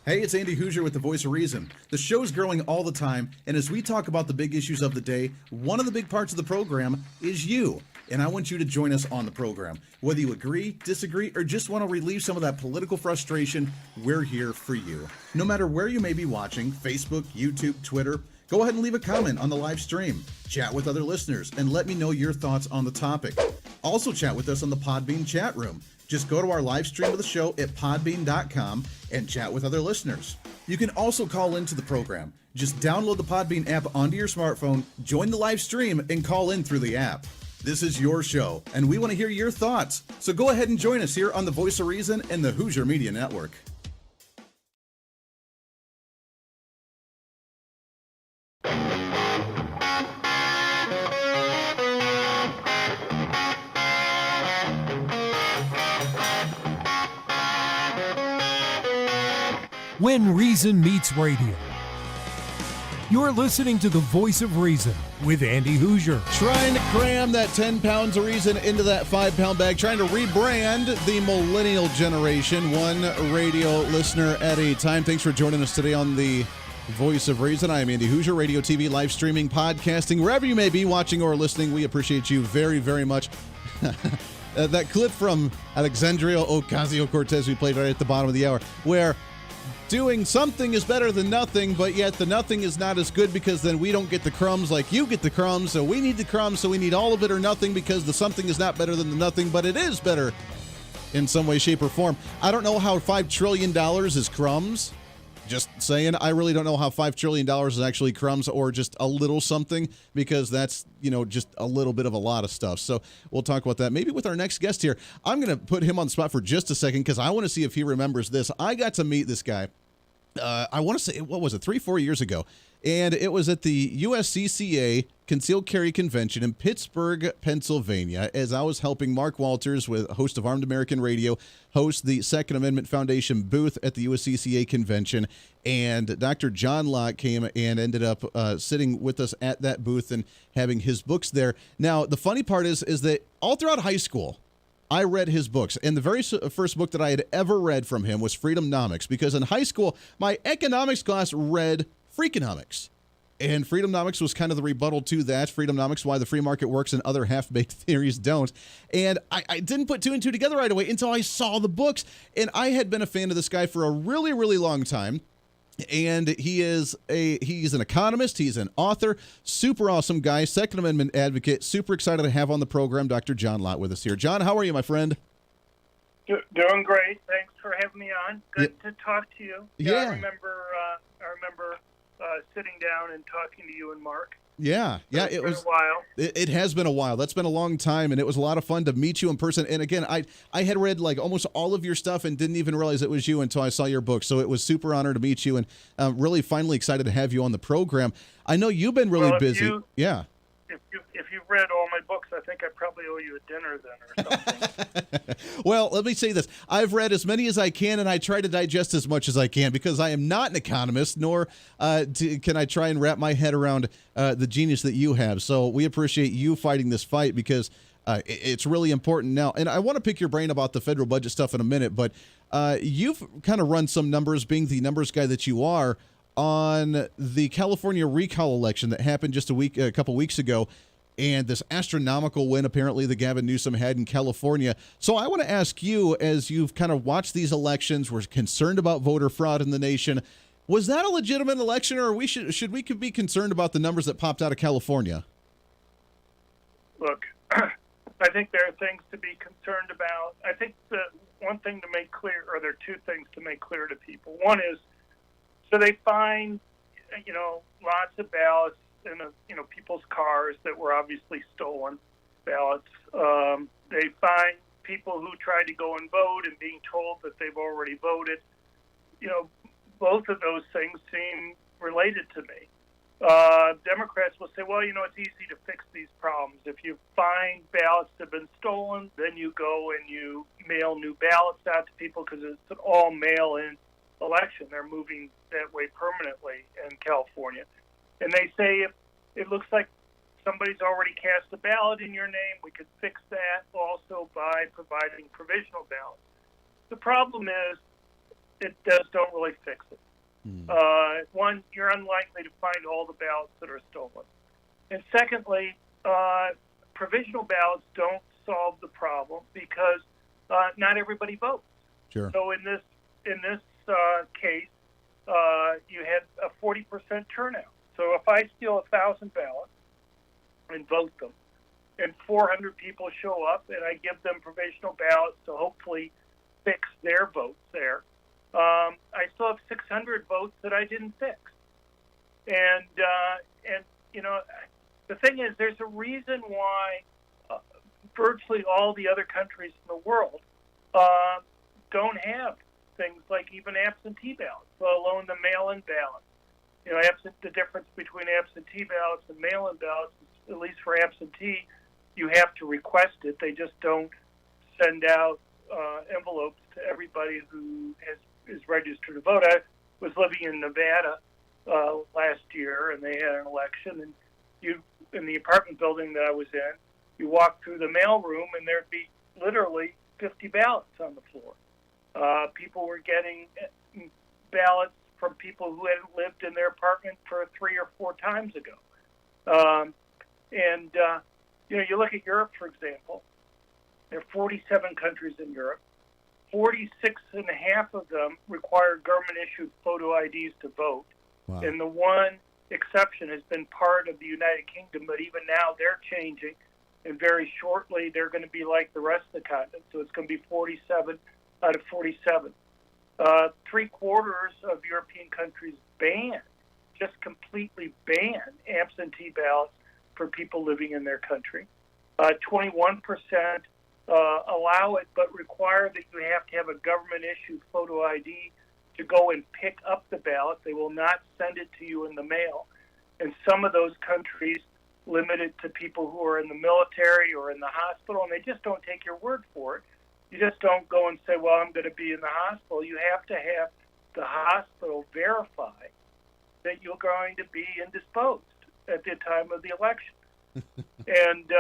Hey, it's Andy Hooser with the Voice of Reason. The show's growing all the time, and as we talk about the big issues of the day, one of the big parts of the program is you. And I want you to join us on the program. Whether you agree, disagree, or just want to relieve some of that political frustration, we're here for you. No matter where you may be watching, Facebook, YouTube, Twitter, go ahead and leave a comment on the live stream. Chat with other listeners and let me know your thoughts on the topic. Also chat with us on the Podbean chat room. Just go to our live stream of the show at podbean.com and chat with other listeners. You can also call into the program. Just download the Podbean app onto your smartphone, join the live stream, and call in through the app. This is your show, and we want to hear your thoughts. So go ahead and join us here on the Voice of Reason and the Hooser Media Network. When Reason Meets Radio. You're listening to the Voice of Reason with Andy Hooser. Trying to cram that 10 pounds of reason into that 5-pound bag, trying to rebrand the millennial generation, one radio listener at a time. Thanks for joining us today on the Voice of Reason. I am Andy Hooser, radio, TV, live streaming, podcasting, wherever you may be watching or listening. We appreciate you very, very much. That clip from Alexandria Ocasio-Cortez we played right at the bottom of the hour, where doing something is better than nothing, but yet the nothing is not as good because then we don't get the crumbs like you get the crumbs, so we need the crumbs, so we need all of it or nothing because the something is not better than the nothing, but it is better in some way, shape, or form. I don't know how $5 trillion is crumbs. Just saying, I really don't know how $5 trillion is actually crumbs or just a little something, because that's, just a little bit of a lot of stuff. So we'll talk about that maybe with our next guest here. I'm going to put him on the spot for just a second because I want to see if he remembers this. I got to meet this guy, I want to say, what was it, 3-4 years ago. And it was at the USCCA Concealed Carry Convention in Pittsburgh, Pennsylvania, as I was helping Mark Walters, with host of Armed American Radio, host the Second Amendment Foundation booth at the USCCA convention. And Dr. John Lott came and ended up sitting with us at that booth and having his books there. Now, the funny part is that all throughout high school, I read his books, and the very first book that I had ever read from him was Freedomnomics, because in high school, my economics class read Freakonomics. And Freedomnomics was kind of the rebuttal to that. Freedomnomics, Why the Free Market Works and Other Half-Baked Theories Don't. And I didn't put two and two together right away until I saw the books. And I had been a fan of this guy for a really, really long time. And he's an economist, he's an author, super awesome guy, Second Amendment advocate. Super excited to have on the program Dr. John Lott with us here. John, how are you, my friend? Doing great. Thanks for having me on. Good to talk to you. Yeah. I remember sitting down and talking to you and Mark. Yeah, It was a while. It has been a while. That's been a long time, and it was a lot of fun to meet you in person. And again, I had read like almost all of your stuff and didn't even realize it was you until I saw your book. So it was super honored to meet you, and really finally excited to have you on the program. I know you've been really busy. If you've read all my books, I think I probably owe you a dinner then or something. Well, let me say this. I've read as many as I can, and I try to digest as much as I can, because I am not an economist, nor can I try and wrap my head around the genius that you have. So we appreciate you fighting this fight, because it's really important now. And I want to pick your brain about the federal budget stuff in a minute, but you've kind of run some numbers, being the numbers guy that you are, on the California recall election that happened just a couple weeks ago, and this astronomical win apparently that Gavin Newsom had in California. So I want to ask you, as you've kind of watched these elections, we're concerned about voter fraud in the nation. Was that a legitimate election, or should we be concerned about the numbers that popped out of California? Look, I think there are things to be concerned about. I think the one thing to make clear, or there are two things to make clear to people. One is, so they find, lots of ballots in people's cars that were obviously stolen ballots. They find people who tried to go and vote and being told that they've already voted. Both of those things seem related to me. Democrats will say, well, it's easy to fix these problems. If you find ballots that have been stolen, then you go and you mail new ballots out to people, because it's an all mail-in election. They're moving that way permanently in California. And they say, if it looks like somebody's already cast a ballot in your name, we could fix that also by providing provisional ballots. The problem is, it don't really fix it. One, you're unlikely to find all the ballots that are stolen. And secondly, provisional ballots don't solve the problem, because not everybody votes. Sure. So in this case, you had a 40% turnout. So if I steal 1,000 ballots and vote them, and 400 people show up, and I give them provisional ballots to hopefully fix their votes there, I still have 600 votes that I didn't fix. And the thing is, there's a reason why virtually all the other countries in the world don't have things like even absentee ballots, let alone the mail-in ballots. The difference between absentee ballots and mail-in ballots is, at least for absentee, you have to request it. They just don't send out envelopes to everybody who is registered to vote. I was living in Nevada last year, and they had an election, and in the apartment building that I was in, you walk through the mail room, and there'd be literally 50 ballots on the floor. People were getting ballots from people who hadn't lived in their apartment for 3 or 4 times ago. You look at Europe, for example. There are 47 countries in Europe. 46 and a half of them require government-issued photo IDs to vote. Wow. And the one exception has been part of the United Kingdom, but even now they're changing. And very shortly, they're going to be like the rest of the continent. So it's going to be 47 out of 47. 3/4 of European countries just completely ban absentee ballots for people living in their country. 21% allow it, but require that you have to have a government-issued photo ID to go and pick up the ballot. They will not send it to you in the mail. and some of those countries limit it to people who are in the military or in the hospital, and they just don't take your word for it. You just don't go and say, well, I'm going to be in the hospital. You have to have the hospital verify that you're going to be indisposed at the time of the election. And,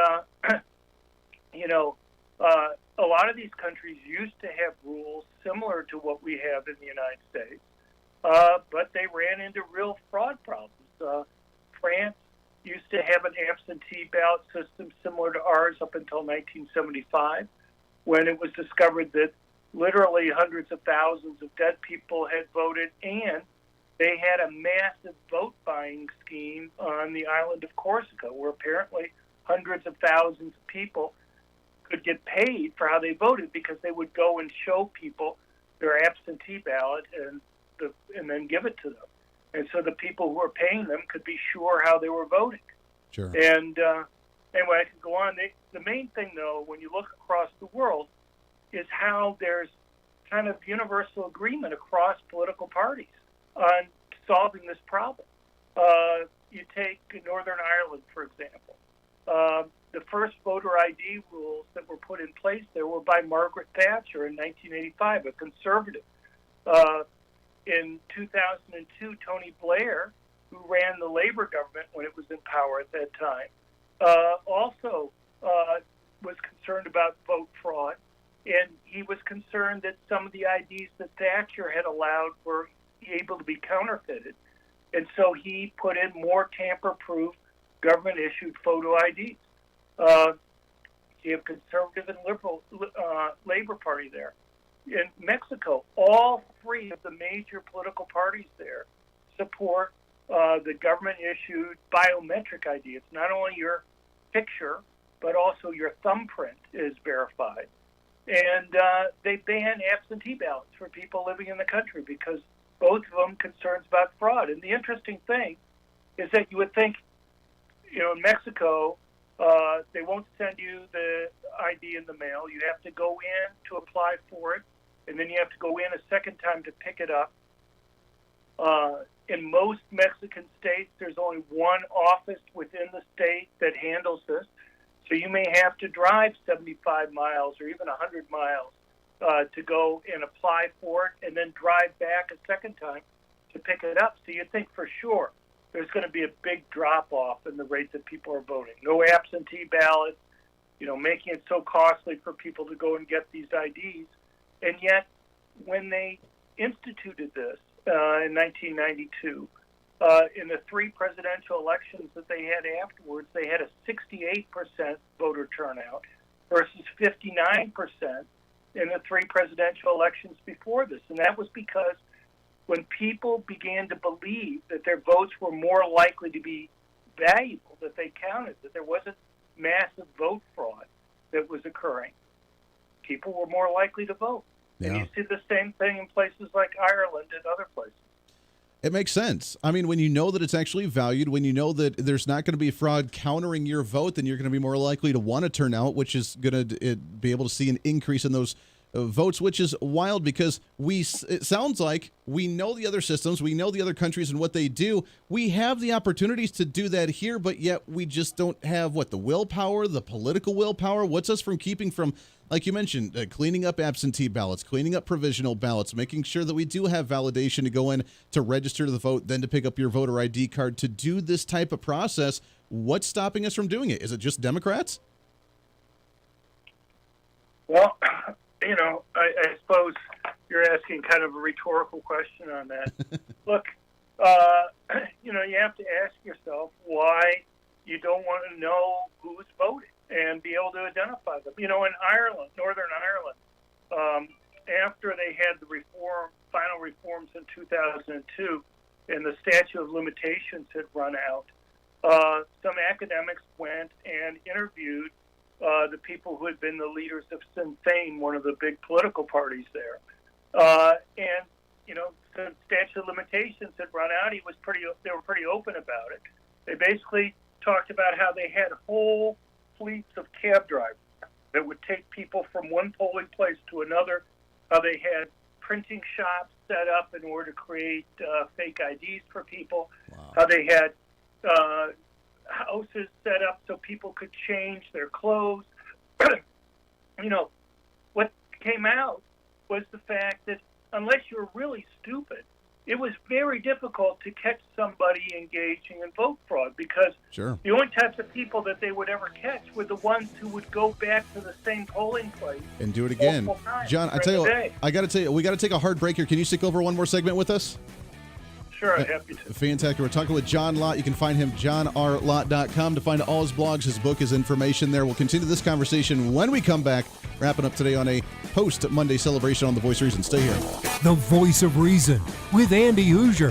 a lot of these countries used to have rules similar to what we have in the United States, but they ran into real fraud problems. France used to have an absentee ballot system similar to ours up until 1975, when it was discovered that literally hundreds of thousands of dead people had voted, and they had a massive vote buying scheme on the island of Corsica, where apparently hundreds of thousands of people could get paid for how they voted, because they would go and show people their absentee ballot and then give it to them. And so the people who were paying them could be sure how they were voting. Sure. And anyway, I could go on. The main thing, though, when you look across the world, is how there's kind of universal agreement across political parties on solving this problem. You take Northern Ireland, for example. The first voter ID rules that were put in place there were by Margaret Thatcher in 1985, a conservative. In 2002, Tony Blair, who ran the Labour government when it was in power at that time, also was concerned about vote fraud, and he was concerned that some of the IDs that Thatcher had allowed were able to be counterfeited, and so he put in more tamper-proof government-issued photo IDs. You have conservative and liberal Labor Party there. In Mexico, all three of the major political parties there support the government-issued biometric ID. It's not only your picture, but also your thumbprint is verified. And they ban absentee ballots for people living in the country because both of them concerns about fraud. And the interesting thing is that you would think, in Mexico, they won't send you the ID in the mail. You have to go in to apply for it, and then you have to go in a second time to pick it up. In most Mexican states, there's only one office within the state that handles this. So you may have to drive 75 miles or even 100 miles to go and apply for it, and then drive back a second time to pick it up. So you think for sure there's going to be a big drop-off in the rate that people are voting. No absentee ballots, making it so costly for people to go and get these IDs. And yet, when they instituted this in 1992, in the three presidential elections that they had afterwards, they had a 68% voter turnout versus 59% in the three presidential elections before this. And that was because when people began to believe that their votes were more likely to be valuable, that they counted, that there wasn't massive vote fraud that was occurring, people were more likely to vote. Yeah. And you see the same thing in places like Ireland and other places. It makes sense. I mean, when you know that it's actually valued, when you know that there's not going to be fraud countering your vote, then you're going to be more likely to want to turn out, which is going to be able to see an increase in those votes, which is wild because it sounds like we know the other systems, we know the other countries and what they do. We have the opportunities to do that here, but yet we just don't have the willpower, the political willpower. What's us from keeping from, like you mentioned, cleaning up absentee ballots, cleaning up provisional ballots, making sure that we do have validation to go in to register the vote, then to pick up your voter ID card, to do this type of process. What's stopping us from doing it? Is it just Democrats? Well, I suppose you're asking kind of a rhetorical question on that. Look, you have to ask yourself why you don't want to know who's voting and be able to identify them. In Ireland, Northern Ireland, after they had the final reforms in 2002, and the statute of limitations had run out, some academics went and interviewed the people who had been the leaders of Sinn Féin, one of the big political parties there. The statute of limitations had run out. They were pretty open about it. They basically talked about how they had whole fleets of cab drivers that would take people from one polling place to another, how they had printing shops set up in order to create fake IDs for people, how they had houses set up so people could change their clothes. What came out was the fact that unless you're really stupid, it was very difficult to catch somebody engaging in vote fraud because Sure. the only types of people that they would ever catch were the ones who would go back to the same polling place And do it again. multiple times John, I during tell you the what, day. I got to tell you, we got to take a hard break here. Can you stick over one more segment with us? Sure, I'm happy to. Fantastic. We're talking with John Lott. You can find him johnrlott.com to find all his blogs, his book, his information there. We'll continue this conversation when we come back, wrapping up today on a post-Monday celebration on The Voice of Reason. Stay here. The Voice of Reason with Andy Hooser.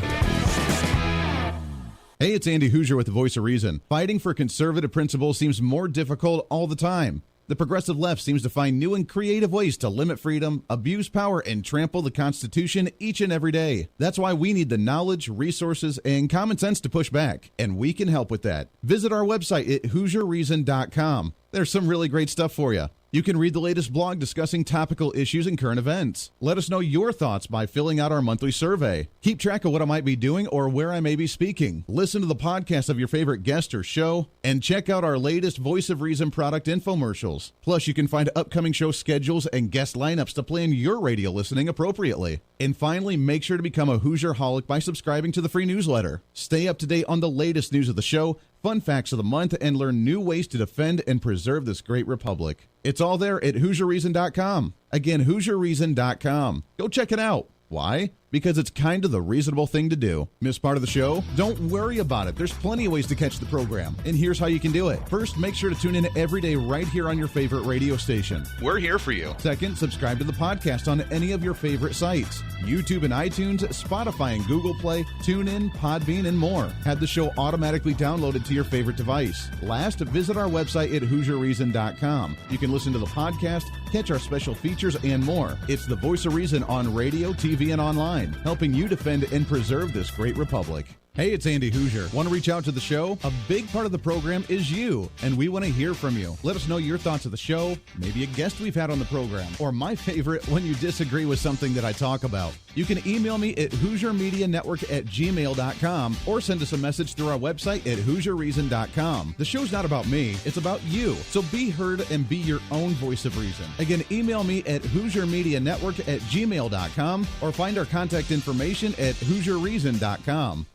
Hey, it's Andy Hooser with The Voice of Reason. Fighting for conservative principles seems more difficult all the time. The progressive left seems to find new and creative ways to limit freedom, abuse power, and trample the Constitution each and every day. That's why we need the knowledge, resources, and common sense to push back, and we can help with that. Visit our website at HooserReason.com. There's some really great stuff for you. You can read the latest blog discussing topical issues and current events. Let us know your thoughts by filling out our monthly survey. Keep track of what I might be doing or where I may be speaking. Listen to the podcast of your favorite guest or show, and check out our latest Voice of Reason product infomercials. Plus, you can find upcoming show schedules and guest lineups to plan your radio listening appropriately. And finally, make sure to become a Hoosier-holic by subscribing to the free newsletter. Stay up to date on the latest news of the show, fun facts of the month, and learn new ways to defend and preserve this great republic. It's all there at HooserReason.com. Again, HooserReason.com. Go check it out. Why? Because it's kind of the reasonable thing to do. Miss part of the show? Don't worry about it. There's plenty of ways to catch the program. And here's how you can do it. First, make sure to tune in every day right here on your favorite radio station. We're here for you. Second, subscribe to the podcast on any of your favorite sites. YouTube and iTunes, Spotify and Google Play, TuneIn, Podbean, and more. Have the show automatically downloaded to your favorite device. Last, visit our website at HooserReason.com. You can listen to the podcast, catch our special features, and more. It's the Voice of Reason on radio, TV, and online, helping you defend and preserve this great republic. Hey, it's Andy Hooser. Want to reach out to the show? A big part of the program is you, and we want to hear from you. Let us know your thoughts of the show, maybe a guest we've had on the program, or my favorite, when you disagree with something that I talk about. You can email me at HooserMediaNetwork@gmail.com or send us a message through our website at HooserReason.com. The show's not about me, it's about you. So be heard and be your own voice of reason. Again, email me at HooserMediaNetwork@gmail.com or find our contact information at HooserReason.com.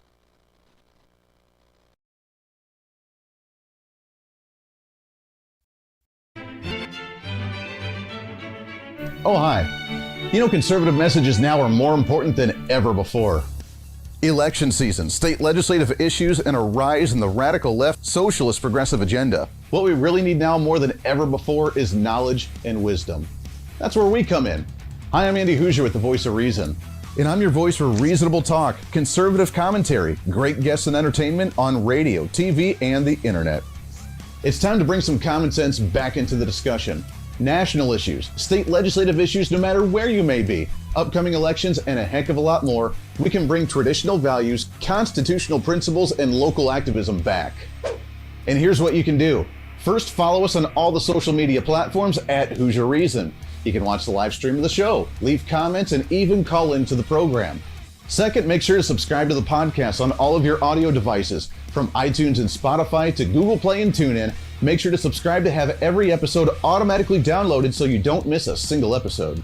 Oh, hi. You know, conservative messages now are more important than ever before. Election season, state legislative issues, and a rise in the radical left socialist progressive agenda. What we really need now more than ever before is knowledge and wisdom. That's where we come in. Hi, I'm Andy Hooser with The Voice of Reason. And I'm your voice for reasonable talk, conservative commentary, great guests and entertainment on radio, TV, and the internet. It's time to bring some common sense back into the discussion. National issues, state legislative issues, no matter where you may be, upcoming elections, and a heck of a lot more, we can bring traditional values, constitutional principles, and local activism back. And here's what you can do. First, follow us on all the social media platforms at Hoosier Reason. You can watch the live stream of the show, leave comments, and even call into the program. Second, make sure to subscribe to the podcast on all of your audio devices, from iTunes and Spotify to Google Play and TuneIn. Make sure to subscribe to have every episode automatically downloaded so you don't miss a single episode.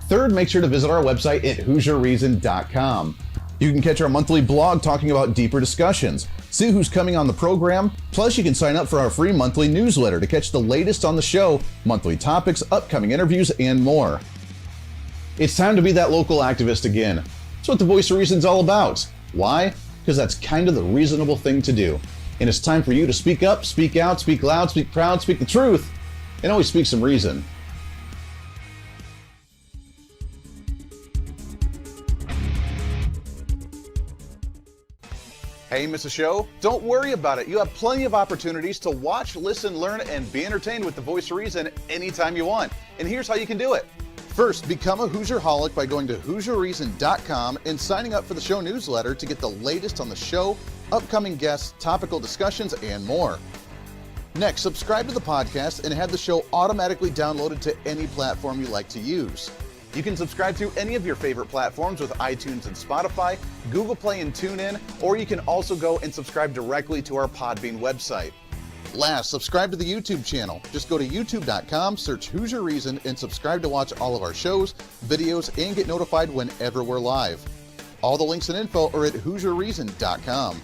Third, make sure to visit our website at HooserReason.com. You can catch our monthly blog talking about deeper discussions, see who's coming on the program, plus you can sign up for our free monthly newsletter to catch the latest on the show, monthly topics, upcoming interviews, and more. It's time to be that local activist again. That's what the Voice of Reason's all about. Why? Because that's kind of the reasonable thing to do. And it's time for you to speak up, speak out, speak loud, speak proud, speak the truth, and always speak some reason. Hey, miss a show? Don't worry about it. You have plenty of opportunities to watch, listen, learn, and be entertained with The Voice of Reason anytime you want. And here's how you can do it. First, become a Hoosier-holic by going to HooserReason.com and signing up for the show newsletter to get the latest on the show, upcoming guests, topical discussions, and more. Next, subscribe to the podcast and have the show automatically downloaded to any platform you like to use. You can subscribe through any of your favorite platforms with iTunes and Spotify, Google Play and TuneIn, or you can also go and subscribe directly to our Podbean website. Last, subscribe to the YouTube channel. Just go to youtube.com, search Hooser Reason, and subscribe to watch all of our shows, videos, and get notified whenever we're live. All the links and info are at HooserReason.com.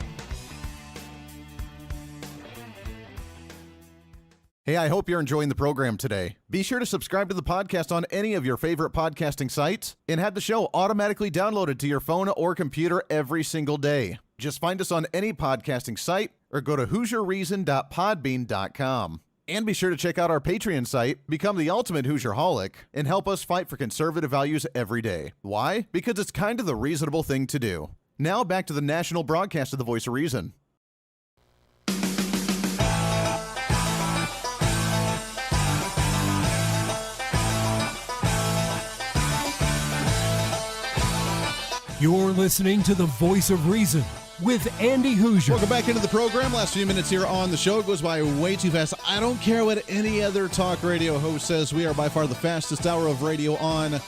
Hey, I hope you're enjoying the program today. Be sure to subscribe to the podcast on any of your favorite podcasting sites and have the show automatically downloaded to your phone or computer every single day. Just find us on any podcasting site or go to HooserReason.podbean.com. And be sure to check out our Patreon site, become the ultimate Hoosierholic, and help us fight for conservative values every day. Why? Because it's kind of the reasonable thing to do. Now back to the national broadcast of the Voice of Reason. You're listening to the Voice of Reason with Andy Hooser. Welcome back into the program. Last few minutes here on the show goes by way too fast. I don't care what any other talk radio host says. We are by far the fastest hour of radio on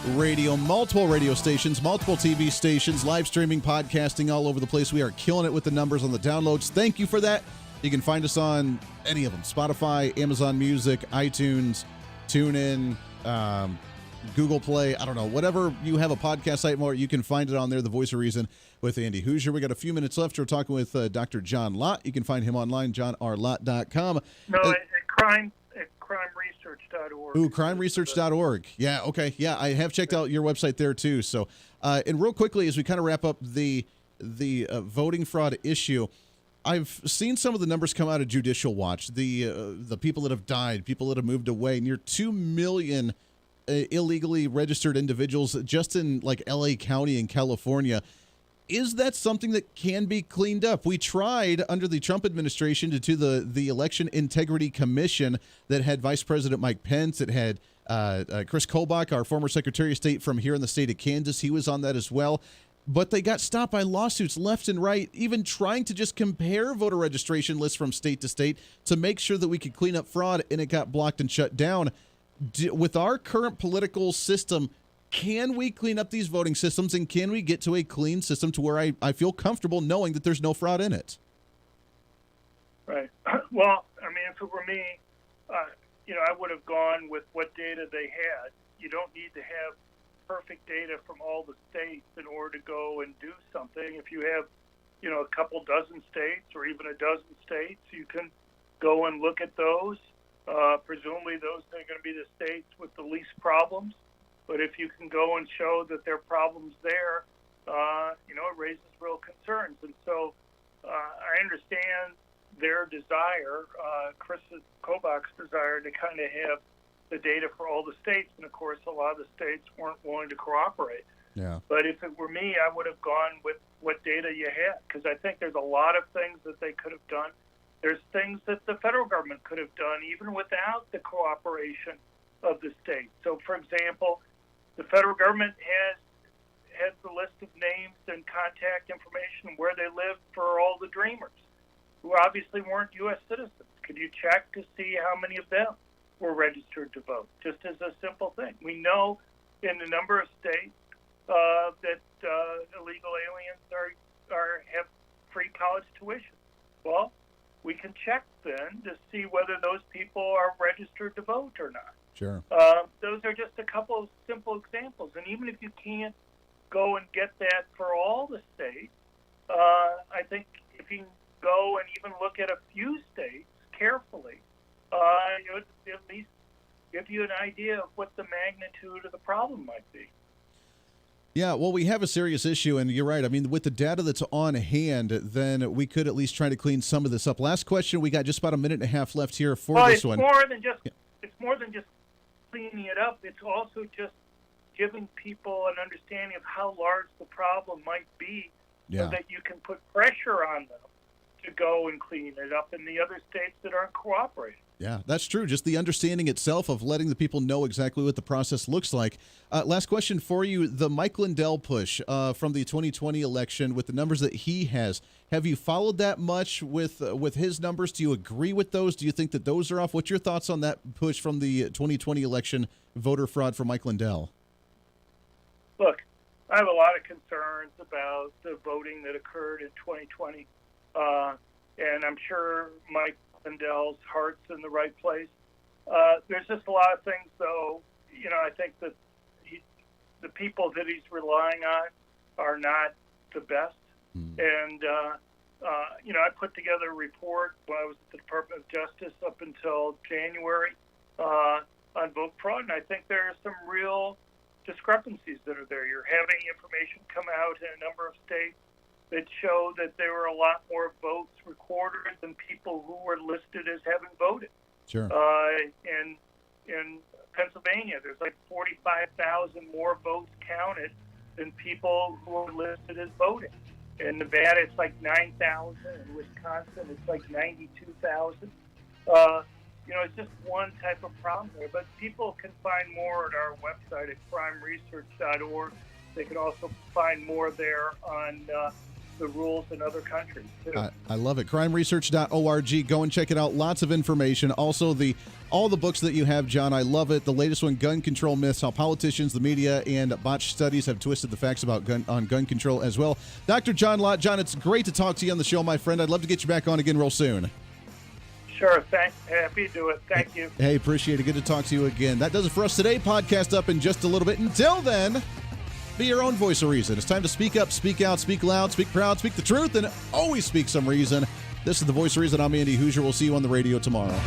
radio. Multiple radio stations, multiple TV stations, live streaming, podcasting all over the place. We are killing it with the numbers on the downloads. Thank you for that. You can find us on any of them. Spotify, Amazon Music, iTunes, TuneIn, Google Play, I don't know, whatever you have a podcast site more, you can find it on there, The Voice of Reason with Andy Hooser. We got a few minutes left. We're talking with Dr. John Lott. You can find him online, johnrlott.com. No, at crimeresearch.org. Ooh, crimeresearch.org. Yeah, okay. Yeah, I have checked out your website there too. So, and real quickly, as we kind of wrap up the voting fraud issue, I've seen some of the numbers come out of Judicial Watch, the people that have died, people that have moved away, near 2 million illegally registered individuals just in like LA County in California. Is that something that can be cleaned up? We tried under the Trump administration to do the Election Integrity Commission that had Vice President Mike Pence. It had Chris Kobach, our former Secretary of State from here in the state of Kansas. He was on that as well. But they got stopped by lawsuits left and right, even trying to just compare voter registration lists from state to state to make sure that we could clean up fraud, and it got blocked and shut down. With our current political system, can we clean up these voting systems, and can we get to a clean system to where I feel comfortable knowing that there's no fraud in it? Right. Well, I mean, if it were me, I would have gone with what data they had. You don't need to have perfect data from all the states in order to go and do something. If you have, a couple dozen states or even a dozen states, you can go and look at those. Presumably those are going to be the states with the least problems. But if you can go and show that there are problems there, it raises real concerns. And so I understand their desire, Chris Kobach's desire, to kind of have the data for all the states. And, of course, a lot of the states weren't willing to cooperate. Yeah. But if it were me, I would have gone with what data you had, because I think there's a lot of things that they could have done. There's things that the federal government could have done even without the cooperation of the states. So, for example, the federal government has the list of names and contact information where they live for all the Dreamers, who obviously weren't U.S. citizens. Could you check to see how many of them were registered to vote, just as a simple thing? We know in a number of states that illegal aliens have free college tuition. Well, we can check then to see whether those people are registered to vote or not. Sure. Those are just a couple of simple examples. And even if you can't go and get that for all the states, I think if you can go and even look at a few states carefully, it would at least give you an idea of what the magnitude of the problem might be. Yeah, well, we have a serious issue, and you're right. I mean, with the data that's on hand, then we could at least try to clean some of this up. Last question. We got just about a minute and a half left here for this one. It's more than just cleaning it up. It's also just giving people an understanding of how large the problem might be, so that you can put pressure on them to go and clean it up in the other states that aren't cooperating. Yeah, that's true. Just the understanding itself of letting the people know exactly what the process looks like. Last question for you. The Mike Lindell push from the 2020 election with the numbers that he has, have you followed that much with his numbers? Do you agree with those? Do you think that those are off? What's your thoughts on that push from the 2020 election, voter fraud for Mike Lindell? look, I have a lot of concerns about the voting that occurred in 2020, and I'm sure Mike Lindell's heart's in the right place. There's just a lot of things, though. I think that the people that he's relying on are not the best. And, I put together a report when I was at the Department of Justice up until January on vote fraud, and I think there are some real discrepancies that are there. You're having information come out in a number of states that show that there were a lot more votes recorded than people who were listed as having voted. Sure. In Pennsylvania, there's like 45,000 more votes counted than people who are listed as voting. In Nevada, it's like 9,000. In Wisconsin, it's like 92,000. It's just one type of problem there. But people can find more at our website at crimeresearch.org. They can also find more there on the rules in other countries, too. I love it. Crimeresearch.org. Go and check it out. Lots of information. Also, all the books that you have, John, I love it. The latest one, Gun Control Myths, How Politicians, the Media, and Botched Studies Have Twisted the Facts About gun control as well. Dr. John Lott. John, it's great to talk to you on the show, my friend. I'd love to get you back on again real soon. Sure. Happy to do it. Thank you. Hey, appreciate it. Good to talk to you again. That does it for us today. Podcast up in just a little bit. Until then, be your own voice of reason. It's time to speak up, speak out, speak loud, speak proud, speak the truth, and always speak some reason. This is The Voice of Reason. I'm Andy Hooser. We'll see you on the radio tomorrow.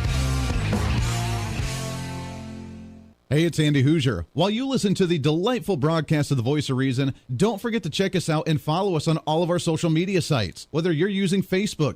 Hey, it's Andy Hooser. While you listen to the delightful broadcast of The Voice of Reason, don't forget to check us out and follow us on all of our social media sites. Whether you're using Facebook,